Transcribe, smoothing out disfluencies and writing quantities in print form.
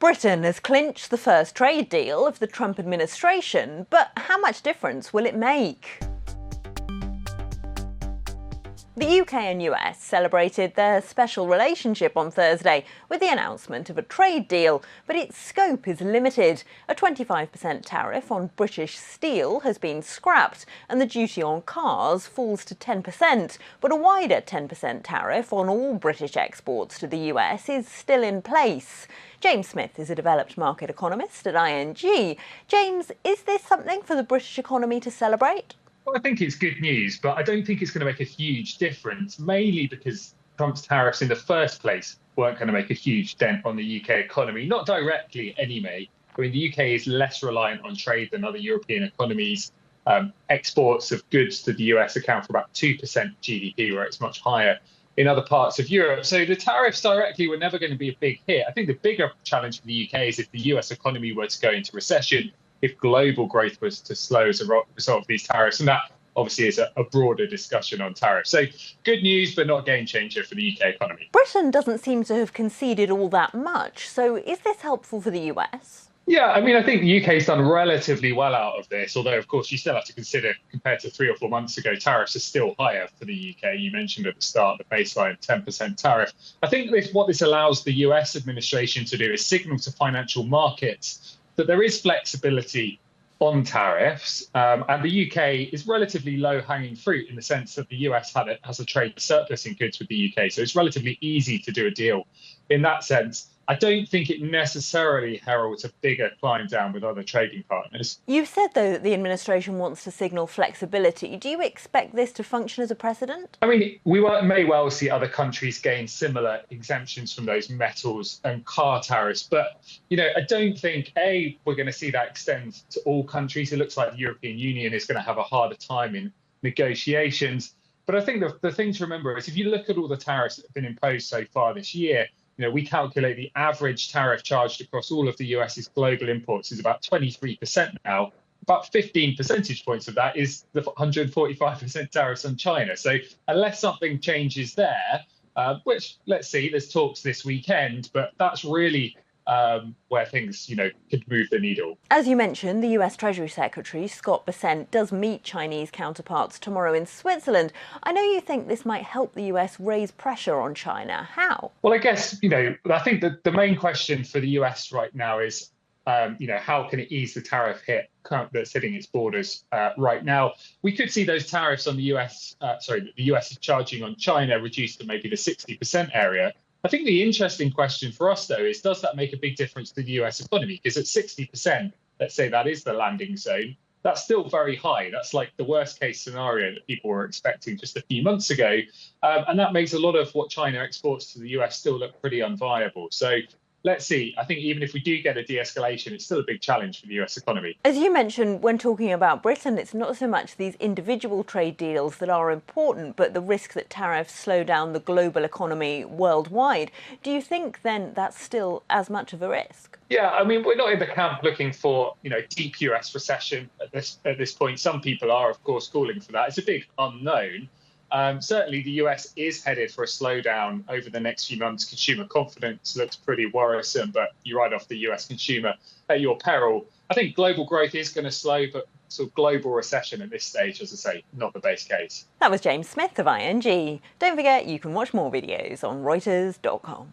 Britain has clinched the first trade deal of the Trump administration, but how much difference will it make? The UK and US celebrated their special relationship on Thursday with the announcement of a trade deal, but its scope is limited. A 25% tariff on British steel has been scrapped, and the duty on cars falls to 10%, but a wider 10% tariff on all British exports to the US is still in place. James Smith is a developed market economist at ING. James, is this something for the British economy to celebrate? Well, I think it's good news, but I don't think it's going to make a huge difference, mainly because Trump's tariffs in the first place weren't going to make a huge dent on the UK economy, not directly anyway. I mean, the UK is less reliant on trade than other European economies. Exports of goods to the US account for about 2% GDP, where it's much higher in other parts of Europe. So the tariffs directly were never going to be a big hit. I think the bigger challenge for the UK is if the US economy were to go into recession, if global growth was to slow as a result of these tariffs. And that obviously is a broader discussion on tariffs. So good news, but not a game changer for the UK economy. Britain doesn't seem to have conceded all that much. So is this helpful for the US? Yeah, I mean, I think the UK's done relatively well out of this, although, of course, you still have to consider, compared to 3 or 4 months ago, tariffs are still higher for the UK. You mentioned at the start the baseline 10% tariff. I think what this allows the US administration to do is signal to financial markets that there is flexibility on tariffs, and the UK is relatively low-hanging fruit in the sense that the US has a trade surplus in goods with the UK, so it's relatively easy to do a deal in that sense. I don't think it necessarily heralds a bigger climb down with other trading partners. You've said, though, that the administration wants to signal flexibility. Do you expect this to function as a precedent? I mean, we may well see other countries gain similar exemptions from those metals and car tariffs. But, I don't think, we're going to see that extend to all countries. It looks like the European Union is going to have a harder time in negotiations. But I think the thing to remember is if you look at all the tariffs that have been imposed so far this year, we calculate the average tariff charged across all of the US's global imports is about 23% now. About 15 percentage points of that is the 145% tariffs on China. So unless something changes there, which let's see, there's talks this weekend, but that's really where things, could move the needle. As you mentioned, the US Treasury Secretary, Scott Bessent, does meet Chinese counterparts tomorrow in Switzerland. I know you think this might help the US raise pressure on China. How? Well, I guess, I think that the main question for the US right now is, how can it ease the tariff hit that's hitting its borders right now? We could see those tariffs on the the US is charging on China reduced to maybe the 60% area. I think the interesting question for us, though, is does that make a big difference to the US economy? Because at 60%, let's say that is the landing zone, that's still very high. That's like the worst case scenario that people were expecting just a few months ago. And that makes a lot of what China exports to the US still look pretty unviable. So let's see. I think even if we do get a de-escalation, it's still a big challenge for the US economy. As you mentioned, when talking about Britain, it's not so much these individual trade deals that are important, but the risk that tariffs slow down the global economy worldwide. Do you think then that's still as much of a risk? Yeah, I mean, we're not in the camp looking for, deep US recession at this point. Some people are, of course, calling for that. It's a big unknown. Certainly, the US is headed for a slowdown over the next few months. Consumer confidence looks pretty worrisome, but you write off the US consumer at your peril. I think global growth is going to slow, but sort of global recession at this stage, as I say, not the base case. That was James Smith of ING. Don't forget, you can watch more videos on Reuters.com.